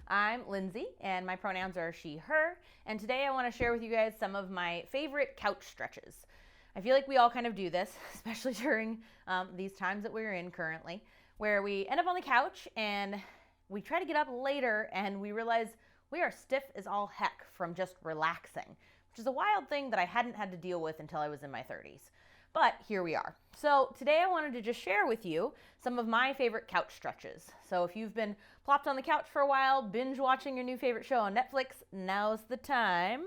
I'm Lyndsie, and my pronouns are she, her, and today I want to share with you guys some of my favorite couch stretches. I feel like we all kind of do this, especially during these times that we're in currently, where we end up on the couch and we try to get up later and we realize we are stiff as all heck from just relaxing, which is a wild thing that I hadn't had to deal with until I was in my 30s. But here we are. So today I wanted to just share with you some of my favorite couch stretches. So if you've been plopped on the couch for a while, binge watching your new favorite show on Netflix, now's the time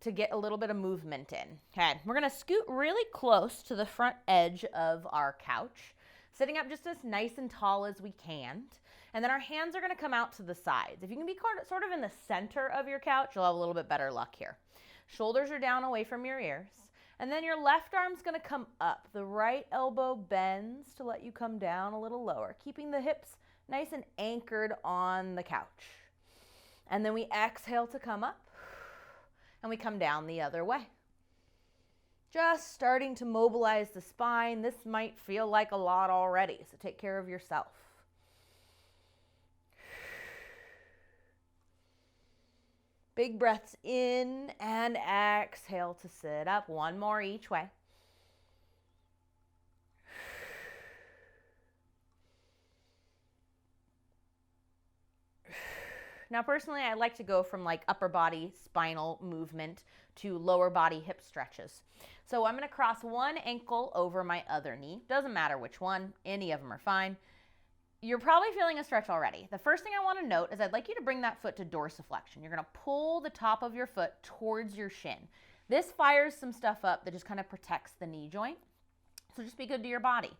to get a little bit of movement in. Okay, we're gonna scoot really close to the front edge of our couch, sitting up just as nice and tall as we can. And then our hands are gonna come out to the sides. If you can be sort of in the center of your couch, you'll have a little bit better luck here. Shoulders are down away from your ears. And then your left arm's gonna come up. The right elbow bends to let you come down a little lower, keeping the hips nice and anchored on the couch. And then we exhale to come up, and we come down the other way. Just starting to mobilize the spine. This might feel like a lot already, so take care of yourself. Big breaths in and exhale to sit up. One more each way. Now, personally, I like to go from like upper body spinal movement to lower body hip stretches. So I'm going to cross one ankle over my other knee. Doesn't matter which one, any of them are fine. You're probably feeling a stretch already. The first thing I want to note is I'd like you to bring that foot to dorsiflexion. You're going to pull the top of your foot towards your shin. This fires some stuff up that just kind of protects the knee joint. So just be good to your body.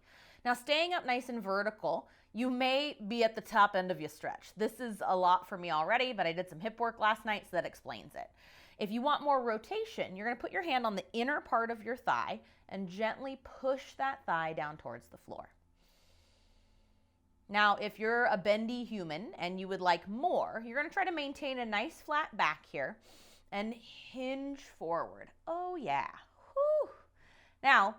Now, staying up nice and vertical, you may be at the top end of your stretch. This is a lot for me already, but I did some hip work last night, so that explains it. If you want more rotation, you're going to put your hand on the inner part of your thigh and gently push that thigh down towards the floor. Now, if you're a bendy human and you would like more, you're going to try to maintain a nice flat back here and hinge forward. Oh, yeah. Whew. Now,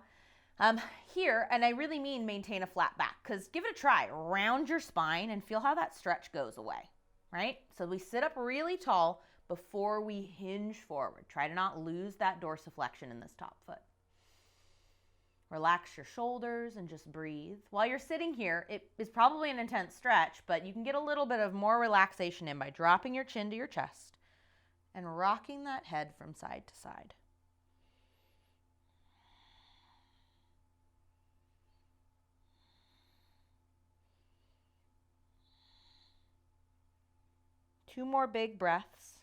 here, and I really mean maintain a flat back, because give it a try. Round your spine and feel how that stretch goes away, right? So we sit up really tall before we hinge forward. Try to not lose that dorsiflexion in this top foot. Relax your shoulders and just breathe. While you're sitting here, it is probably an intense stretch, but you can get a little bit of more relaxation in by dropping your chin to your chest and rocking that head from side to side. Two more big breaths.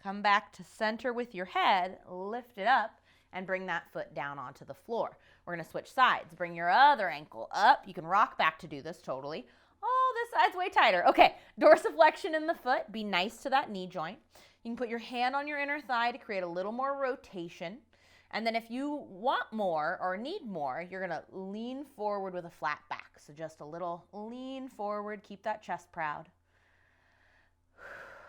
Come back to center with your head, lift it up, and bring that foot down onto the floor. We're going to switch sides. Bring your other ankle up. You can rock back to do this totally. Oh, this side's way tighter. Okay, dorsiflexion in the foot. Be nice to that knee joint. You can put your hand on your inner thigh to create a little more rotation. And then if you want more or need more, you're going to lean forward with a flat back. So just a little lean forward. Keep that chest proud.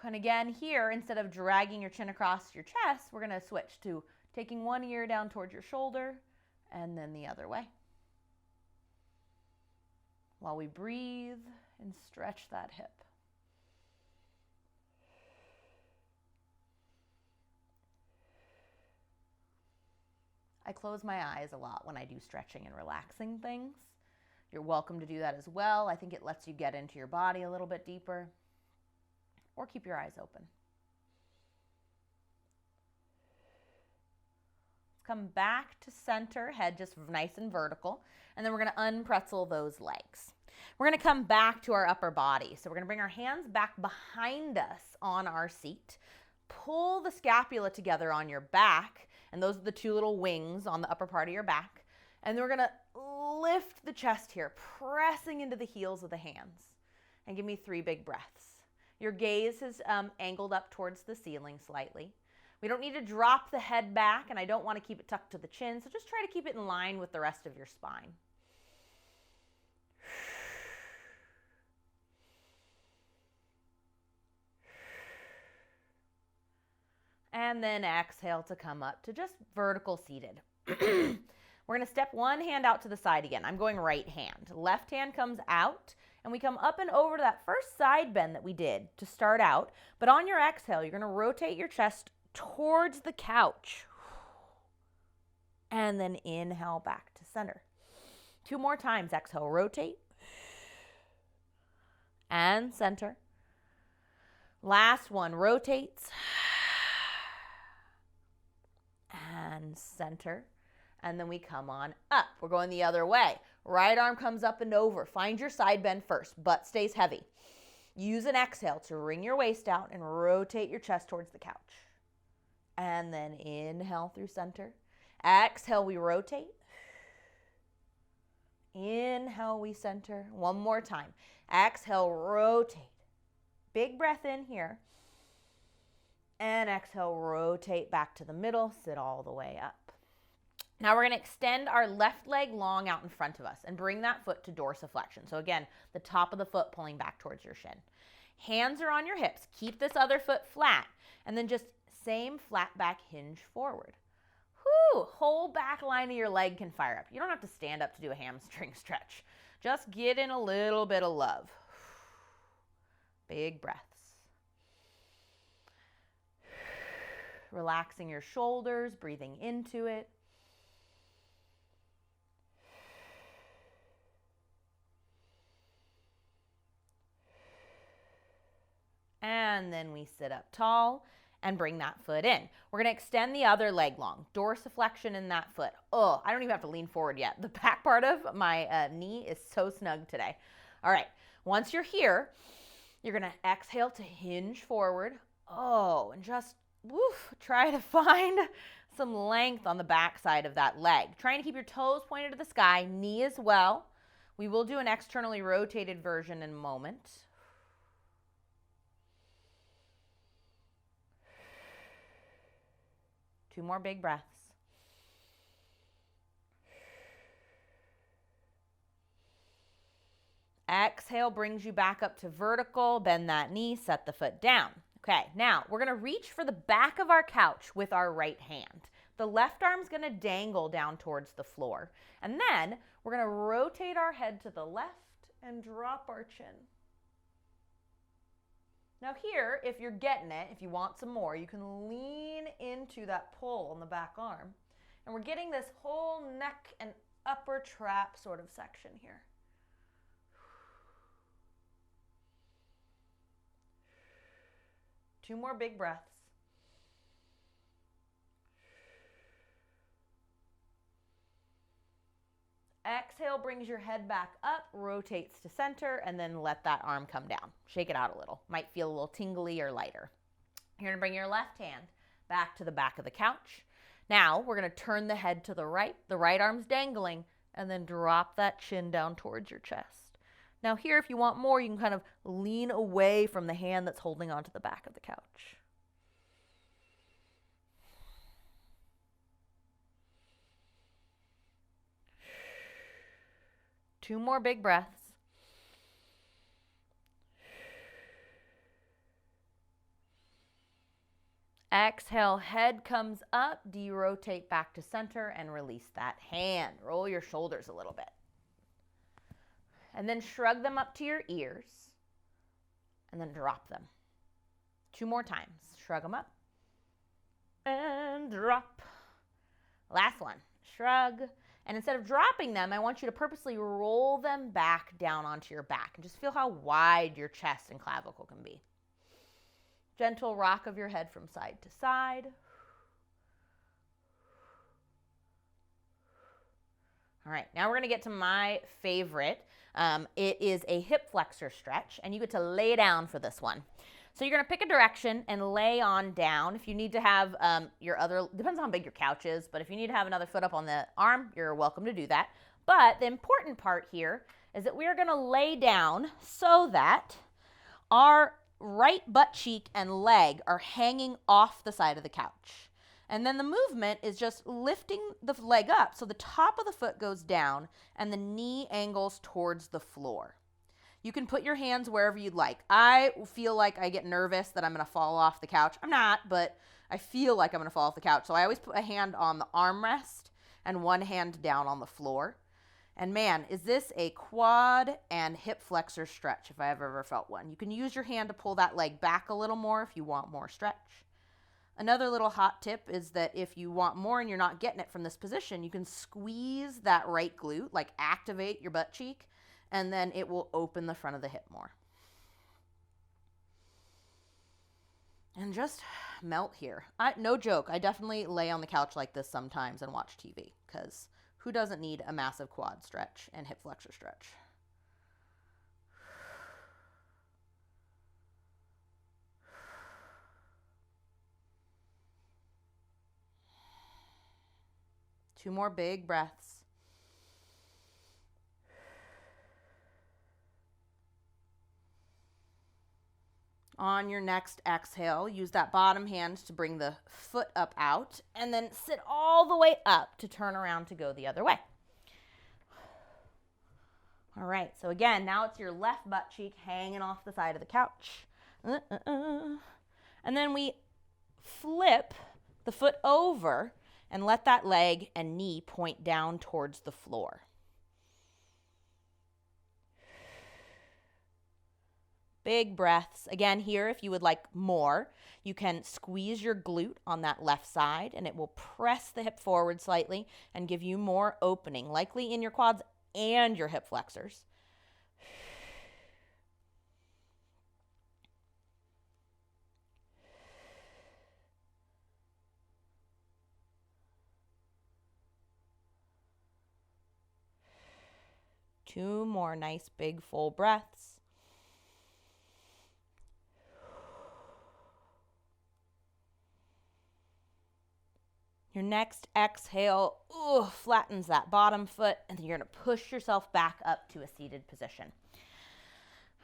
And again, here, instead of dragging your chin across your chest, we're going to switch to taking one ear down towards your shoulder and then the other way. While we breathe and stretch that hip. I close my eyes a lot when I do stretching and relaxing things. You're welcome to do that as well. I think it lets you get into your body a little bit deeper. Or keep your eyes open. Come back to center, head just nice and vertical, and then we're going to unpretzel those legs. We're going to come back to our upper body. So we're going to bring our hands back behind us on our seat. Pull the scapula together on your back, and those are the two little wings on the upper part of your back. And then we're going to lift the chest here, pressing into the heels of the hands. And give me 3 big breaths. Your gaze is angled up towards the ceiling slightly. We don't need to drop the head back, and I don't want to keep it tucked to the chin, so just try to keep it in line with the rest of your spine. And then exhale to come up to just vertical seated. We're going to step one hand out to the side again. I'm going right hand. Left hand comes out, and we come up and over to that first side bend that we did to start out. But on your exhale, you're going to rotate your chest towards the couch. And then inhale back to center. 2 more times. Exhale, rotate. And center. Last one, rotates. And center. And then we come on up. We're going the other way. Right arm comes up and over. Find your side bend first. Butt stays heavy. Use an exhale to wring your waist out and rotate your chest towards the couch. And then inhale through center. Exhale, we rotate. Inhale, we center. One more time. Exhale, rotate. Big breath in here. And exhale, rotate back to the middle. Sit all the way up. Now we're going to extend our left leg long out in front of us and bring that foot to dorsiflexion. So again, the top of the foot pulling back towards your shin. Hands are on your hips. Keep this other foot flat. And then just same flat back hinge forward. Whoo! Whole back line of your leg can fire up. You don't have to stand up to do a hamstring stretch. Just get in a little bit of love. Big breaths. Relaxing your shoulders, breathing into it. And then we sit up tall and bring that foot in. We're going to extend the other leg long. Dorsiflexion in that foot. Oh, I don't even have to lean forward yet. The back part of my knee is so snug today. All right. Once you're here, you're going to exhale to hinge forward. Oh, and just try to find some length on the back side of that leg. Trying to keep your toes pointed to the sky, knee as well. We will do an externally rotated version in a moment. Two more big breaths. Exhale brings you back up to vertical. Bend that knee, set the foot down. Okay, now we're going to reach for the back of our couch with our right hand. The left arm's going to dangle down towards the floor. And then we're going to rotate our head to the left and drop our chin. Now here, if you're getting it, if you want some more, you can lean into that pull on the back arm. And we're getting this whole neck and upper trap sort of section here. Two more big breaths. Exhale brings your head back up, rotates to center, and then let that arm come down. Shake it out a little. Might feel a little tingly or lighter. You're going to bring your left hand back to the back of the couch. Now we're going to turn the head to the right. The right arm's dangling, and then drop that chin down towards your chest. Now here, if you want more, you can kind of lean away from the hand that's holding onto the back of the couch. Two more big breaths. Exhale, head comes up, derotate back to center, and release that hand. Roll your shoulders a little bit. And then shrug them up to your ears, and then drop them. Two more times. Shrug them up, and drop. Last one. Shrug. And instead of dropping them, I want you to purposely roll them back down onto your back. And just feel how wide your chest and clavicle can be. Gentle rock of your head from side to side. All right, now we're going to get to my favorite. It is a hip flexor stretch, and you get to lay down for this one. So you're going to pick a direction and lay on down. If you need to have depends on how big your couch is, but if you need to have another foot up on the arm, you're welcome to do that. But the important part here is that we are going to lay down so that our right butt cheek and leg are hanging off the side of the couch. And then the movement is just lifting the leg up so the top of the foot goes down and the knee angles towards the floor. You can put your hands wherever you'd like. I feel like I get nervous that I'm going to fall off the couch. I'm not, but I feel like I'm going to fall off the couch. So I always put a hand on the armrest and one hand down on the floor. And man, is this a quad and hip flexor stretch if I have ever felt one. You can use your hand to pull that leg back a little more if you want more stretch. Another little hot tip is that if you want more and you're not getting it from this position, you can squeeze that right glute, like activate your butt cheek, and then it will open the front of the hip more. And just melt here. No joke, I definitely lay on the couch like this sometimes and watch TV, because who doesn't need a massive quad stretch and hip flexor stretch? Two more big breaths. On your next exhale, use that bottom hand to bring the foot up out and then sit all the way up to turn around to go the other way. All right, so again, now it's your left butt cheek hanging off the side of the couch. And then we flip the foot over and let that leg and knee point down towards the floor. Big breaths. Again, here, if you would like more, you can squeeze your glute on that left side and it will press the hip forward slightly and give you more opening, likely in your quads and your hip flexors. Two more nice big full breaths. Your next exhale flattens that bottom foot, and then you're going to push yourself back up to a seated position.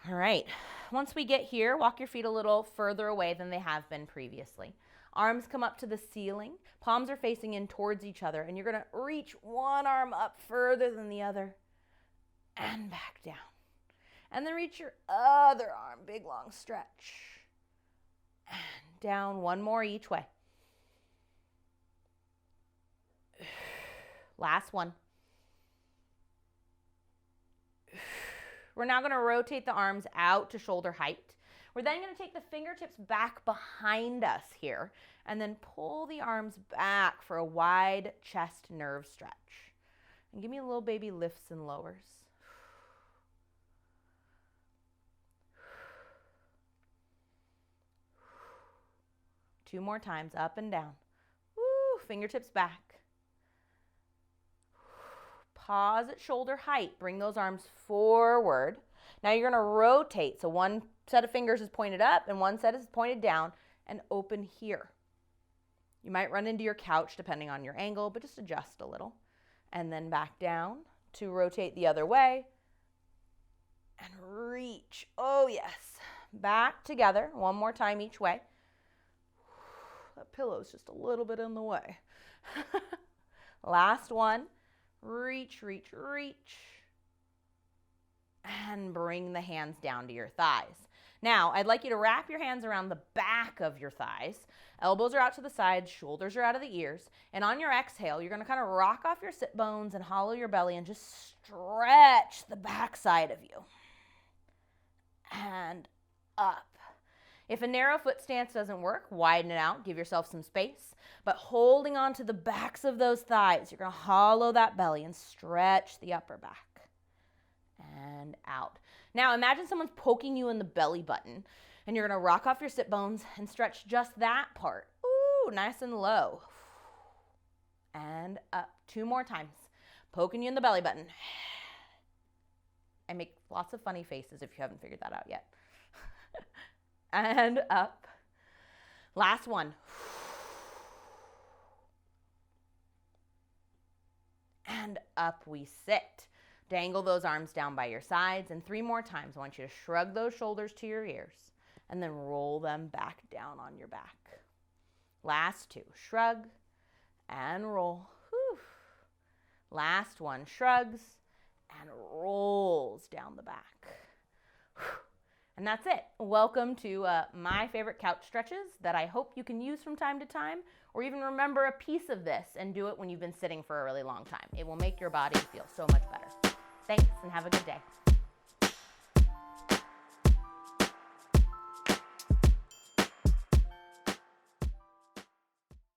All right, once we get here, walk your feet a little further away than they have been previously. Arms come up to the ceiling, palms are facing in towards each other, and you're going to reach one arm up further than the other and back down. And then reach your other arm, big long stretch. And down, one more each way. Last one. We're now going to rotate the arms out to shoulder height. We're then going to take the fingertips back behind us here and then pull the arms back for a wide chest nerve stretch. And give me a little baby lifts and lowers. Two more times, up and down. Woo, fingertips back. Pause at shoulder height. Bring those arms forward. Now you're going to rotate. So one set of fingers is pointed up and one set is pointed down, and open here. You might run into your couch depending on your angle, but just adjust a little. And then back down to rotate the other way and reach. Oh yes. Back together. One more time each way. That pillow's just a little bit in the way. Last one. Reach, reach, reach. And bring the hands down to your thighs. Now, I'd like you to wrap your hands around the back of your thighs. Elbows are out to the sides, shoulders are out of the ears. And on your exhale, you're going to kind of rock off your sit bones and hollow your belly and just stretch the back side of you. And up. If a narrow foot stance doesn't work, widen it out, give yourself some space. But holding on to the backs of those thighs, you're going to hollow that belly and stretch the upper back. And out. Now imagine someone's poking you in the belly button, and you're going to rock off your sit bones and stretch just that part. Ooh, nice and low. And up. Two more times. Poking you in the belly button. I make lots of funny faces if you haven't figured that out yet. And up. Last one. And up we sit. Dangle those arms down by your sides. And three more times, I want you to shrug those shoulders to your ears and then roll them back down on your back. Last two. Shrug and roll. Whew. Last one. Shrugs and rolls down the back. Whew. And that's it. Welcome to my favorite couch stretches that I hope you can use from time to time, or even remember a piece of this and do it when you've been sitting for a really long time. It will make your body feel so much better. Thanks, and have a good day.